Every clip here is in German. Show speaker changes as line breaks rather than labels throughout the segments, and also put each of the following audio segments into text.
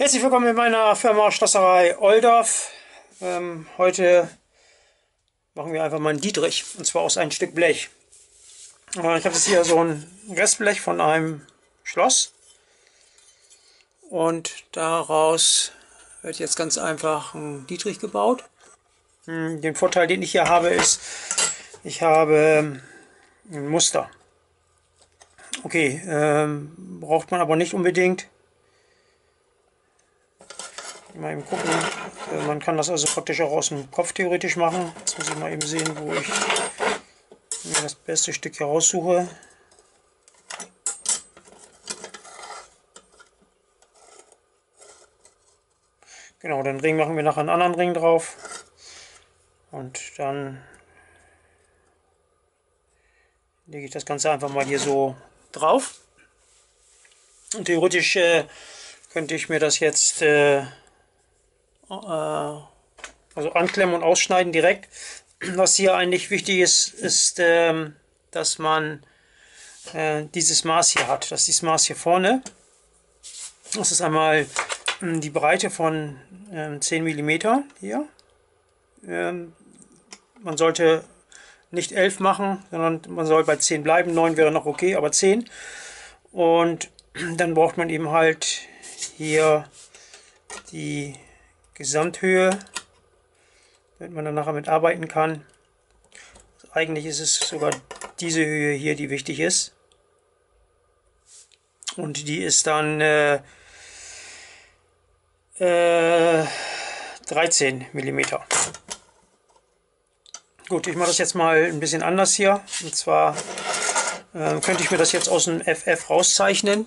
Herzlich willkommen in meiner Firma Schlosserei Oldorf. Heute machen wir einfach mal einen Dietrich, und zwar aus einem Stück Blech. Ich habe jetzt hier so ein Restblech von einem Schloss und daraus wird jetzt ganz einfach ein Dietrich gebaut. Den Vorteil, den ich hier habe, ist, ich habe ein Muster. Okay, braucht man aber nicht unbedingt. Mal eben gucken. Man kann das also praktisch auch aus dem Kopf theoretisch machen. Jetzt muss ich mal eben sehen, wo ich mir das beste Stück hier raussuche. Genau, den Ring machen wir nachher einen anderen Ring drauf. Und dann lege ich das Ganze einfach mal hier so drauf. Und theoretisch könnte ich mir das jetzt also anklemmen und ausschneiden direkt. Was hier eigentlich wichtig ist, ist, dass man dieses Maß hier hat. Das ist dieses Maß hier vorne. Das ist einmal die Breite von 10 mm hier. Man sollte nicht 11 machen, sondern man soll bei 10 bleiben. 9 wäre noch okay, aber 10. Und dann braucht man eben halt hier die Gesamthöhe, damit man dann nachher mit arbeiten kann. Also eigentlich ist es sogar diese Höhe hier, die wichtig ist. Und die ist dann 13 mm. Gut, ich mache das jetzt mal ein bisschen anders hier. Und zwar könnte ich mir das jetzt aus dem FF rauszeichnen.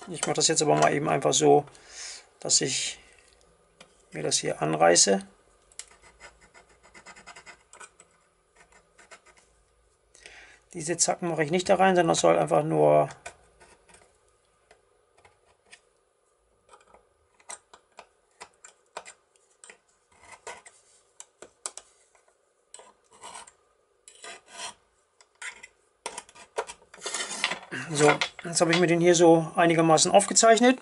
Ich mache das jetzt aber mal eben einfach so, dass ich mir das hier anreiße. Diese Zacken mache ich nicht da rein, sondern das soll einfach nur so. Jetzt habe ich mir den hier so einigermaßen aufgezeichnet.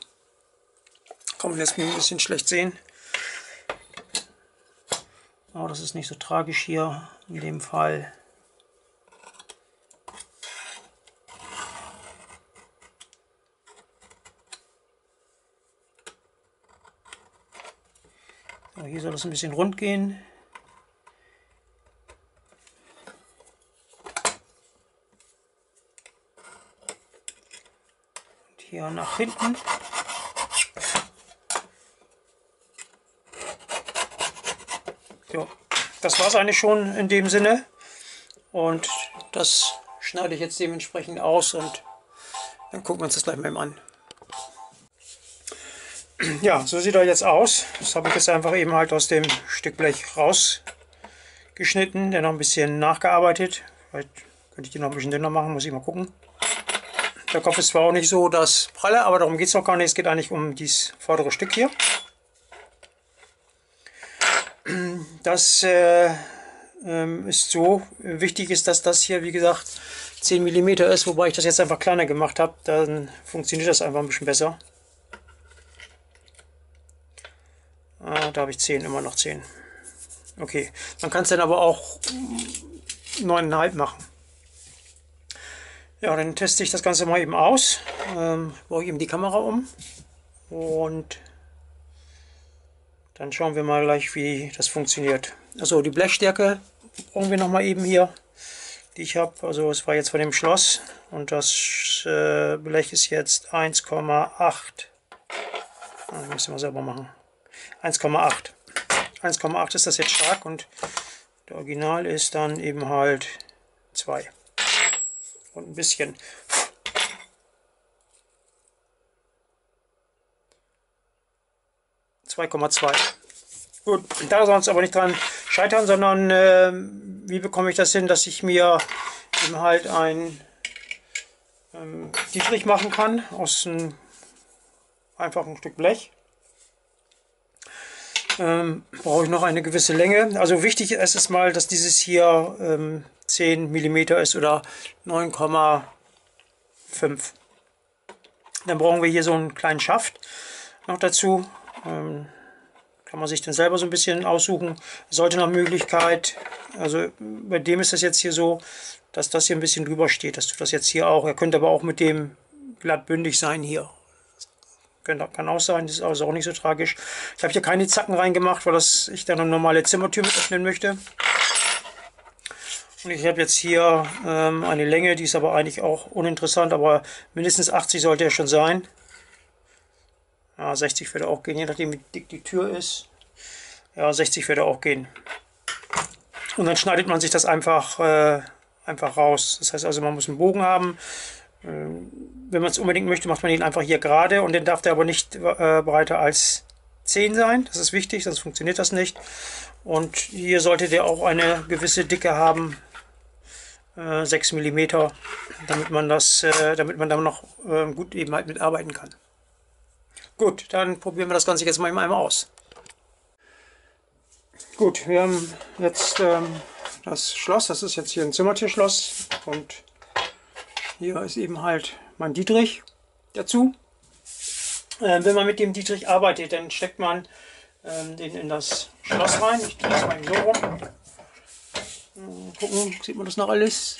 Kann man jetzt ein bisschen schlecht sehen. Aber das ist nicht so tragisch hier in dem Fall. So, hier soll es ein bisschen rund gehen. Und hier nach hinten. So, das war es eigentlich schon in dem Sinne. Und das schneide ich jetzt dementsprechend aus und dann gucken wir uns das gleich mal eben an. Ja, so sieht er jetzt aus. Das habe ich jetzt einfach eben halt aus dem Stück Blech rausgeschnitten, der noch ein bisschen nachgearbeitet. Vielleicht könnte ich den noch ein bisschen dünner machen, muss ich mal gucken. Der Kopf ist zwar auch nicht so das Pralle, aber darum geht es noch gar nicht. Es geht eigentlich um dieses vordere Stück hier. Das ist so. Wichtig ist, dass das hier, wie gesagt, 10 mm ist, wobei ich das jetzt einfach kleiner gemacht habe. Dann funktioniert das einfach ein bisschen besser. Da habe ich 10, immer noch 10. Okay, man kann es dann aber auch 9,5 machen. Ja, dann teste ich das Ganze mal eben aus. Baue ich eben die Kamera um. Und dann schauen wir mal gleich, wie das funktioniert. Also die Blechstärke brauchen wir nochmal eben hier, die ich habe. Also es war jetzt von dem Schloss und das Blech ist jetzt 1,8. Das müssen wir selber machen. 1,8. 1,8 ist das jetzt stark und der Original ist dann eben halt 2. Und ein bisschen. Gut, da soll es aber nicht dran scheitern, sondern wie bekomme ich das hin, dass ich mir eben halt ein Dietrich machen kann aus einem einfachen Stück Blech. Brauche ich noch eine gewisse Länge. Also wichtig ist es mal, dass dieses hier 10 mm ist oder 9,5. Dann brauchen wir hier so einen kleinen Schaft. noch dazu. Kann man sich dann selber so ein bisschen aussuchen. Sollte nach Möglichkeit, also bei dem ist das jetzt hier so, dass das hier ein bisschen drüber steht. Das tut das jetzt hier auch. Er könnte aber auch mit dem glattbündig sein hier. Kann auch sein, das ist also auch nicht so tragisch. Ich habe hier keine Zacken reingemacht, weil ich dann eine normale Zimmertür mit öffnen möchte. Und ich habe jetzt hier eine Länge, die ist aber eigentlich auch uninteressant, aber mindestens 80 sollte er schon sein. Ja, 60 würde auch gehen, je nachdem wie dick die Tür ist. Ja, 60 würde auch gehen. Und dann schneidet man sich das einfach raus. Das heißt also, man muss einen Bogen haben. Wenn man es unbedingt möchte, macht man ihn einfach hier gerade und dann darf der aber nicht breiter als 10 sein. Das ist wichtig, sonst funktioniert das nicht. Und hier sollte der auch eine gewisse Dicke haben, 6 mm, damit man dann noch gut eben halt mitarbeiten kann. Gut, dann probieren wir das Ganze jetzt mal einmal aus. Gut, wir haben jetzt das Schloss, das ist jetzt hier ein Zimmertierschloss und hier ist eben halt mein Dietrich dazu. Wenn man mit dem Dietrich arbeitet, dann steckt man den in das Schloss rein. Ich drehe es mal so rum. Gucken, sieht man das noch alles?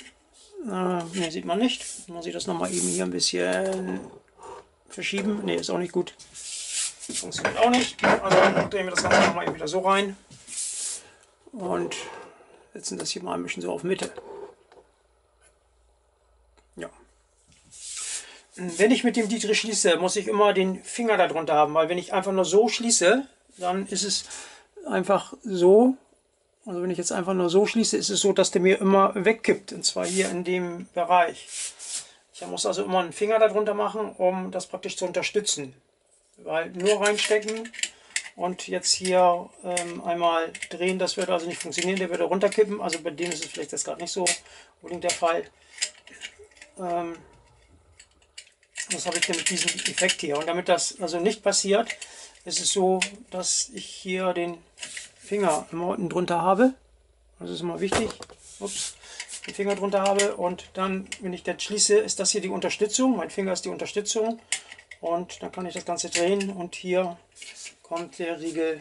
Ne, sieht man nicht. Man sieht das nochmal eben hier ein bisschen verschieben. Ne, ist auch nicht gut. Funktioniert auch nicht. Also drehen wir das Ganze nochmal eben wieder so rein. Und setzen das hier mal ein bisschen so auf Mitte. Ja. Wenn ich mit dem Dietrich schließe, muss ich immer den Finger darunter haben, weil wenn ich einfach nur so schließe, dann ist es einfach so. Also wenn ich jetzt einfach nur so schließe, ist es so, dass der mir immer wegkippt. Und zwar hier in dem Bereich. Ich muss also immer einen Finger darunter machen, um das praktisch zu unterstützen. Weil nur reinstecken und jetzt hier einmal drehen, das würde also nicht funktionieren. Der würde runterkippen. Also bei dem ist es vielleicht jetzt gerade nicht so unbedingt der Fall. Was habe ich denn mit diesem Effekt hier? Und damit das also nicht passiert, ist es so, dass ich hier den Finger immer unten drunter habe. Das ist immer wichtig. Ups, den Finger drunter habe und dann, wenn ich das schließe, ist das hier die Unterstützung. Mein Finger ist die Unterstützung und dann kann ich das Ganze drehen und hier kommt der Riegel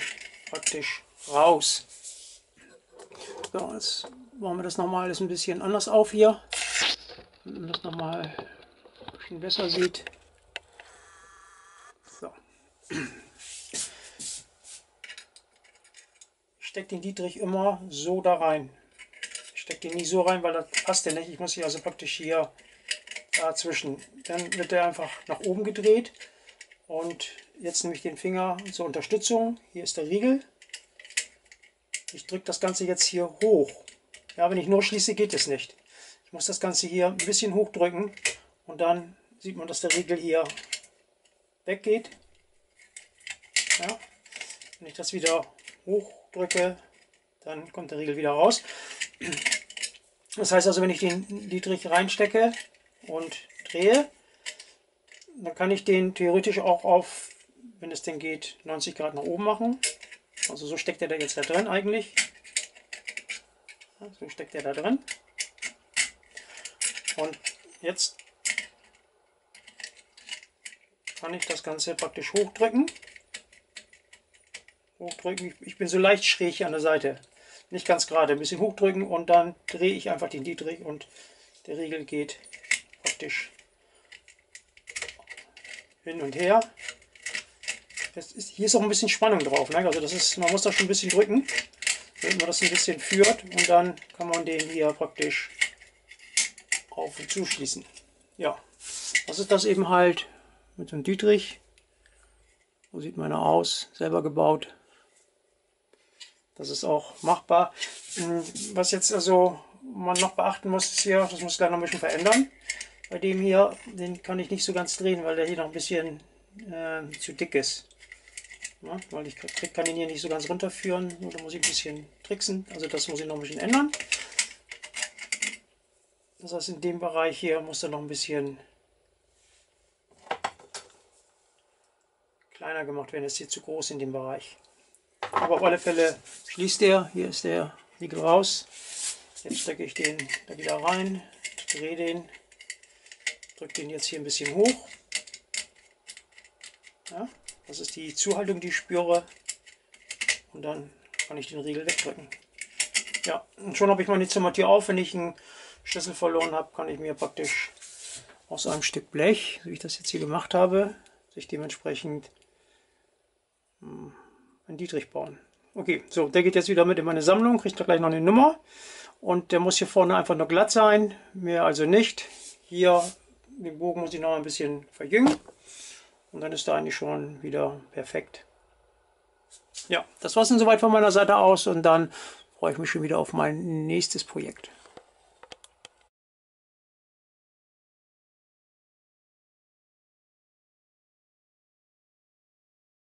praktisch raus. So, jetzt machen wir das nochmal alles ein bisschen anders auf hier, damit man das nochmal ein bisschen besser sieht. So. Ich stecke den Dietrich immer so da rein. Ich stecke den nicht so rein, weil das passt ja nicht. Ich muss hier also praktisch hier dazwischen. Dann wird der einfach nach oben gedreht. Und jetzt nehme ich den Finger zur Unterstützung. Hier ist der Riegel. Ich drücke das Ganze jetzt hier hoch. Ja, wenn ich nur schließe, geht es nicht. Ich muss das Ganze hier ein bisschen hochdrücken. Und dann sieht man, dass der Riegel hier weggeht. Ja. Wenn ich das wieder hochdrücke, dann kommt der Riegel wieder raus. Das heißt also, wenn ich den Dietrich reinstecke und drehe, dann kann ich den theoretisch auch auf, wenn es denn geht, 90 Grad nach oben machen. Also so steckt er da jetzt da drin eigentlich. So steckt er da drin. Und jetzt kann ich das Ganze praktisch hochdrücken. Ich bin so leicht schräg hier an der Seite. Nicht ganz gerade, ein bisschen hochdrücken und dann drehe ich einfach den Dietrich und der Riegel geht praktisch hin und her. Hier ist auch ein bisschen Spannung drauf. Ne? Also man muss das schon ein bisschen drücken, damit man das ein bisschen führt und dann kann man den hier praktisch auf und zuschließen. Ja, das ist das eben halt mit so einem Dietrich. So sieht meiner aus, selber gebaut. Das ist auch machbar. Was jetzt also man noch beachten muss, ist hier, das muss ich gleich noch ein bisschen verändern. Bei dem hier, den kann ich nicht so ganz drehen, weil der hier noch ein bisschen zu dick ist. Ja, weil ich kann den hier nicht so ganz runterführen, nur da muss ich ein bisschen tricksen. Also das muss ich noch ein bisschen ändern. Das heißt, in dem Bereich hier muss er noch ein bisschen kleiner gemacht werden. Das ist hier zu groß in dem Bereich. Aber auf alle Fälle schließt der. Hier ist der Riegel raus. Jetzt stecke ich den da wieder rein, drehe den, drücke den jetzt hier ein bisschen hoch. Ja, Das ist die Zuhaltung, die ich spüre. Und dann kann ich den Riegel wegdrücken. Ja, und schon habe ich meine Zimmertür auf. Wenn ich einen Schlüssel verloren habe, kann ich mir praktisch aus einem Stück Blech, so wie ich das jetzt hier gemacht habe, sich dementsprechend einen Dietrich bauen. Okay, so, der geht jetzt wieder mit in meine Sammlung, kriegt da gleich noch eine Nummer. Und der muss hier vorne einfach nur glatt sein, mehr also nicht. Hier, den Bogen muss ich noch ein bisschen verjüngen. Und dann ist er eigentlich schon wieder perfekt. Ja, das war es dann soweit von meiner Seite aus und dann freue ich mich schon wieder auf mein nächstes Projekt.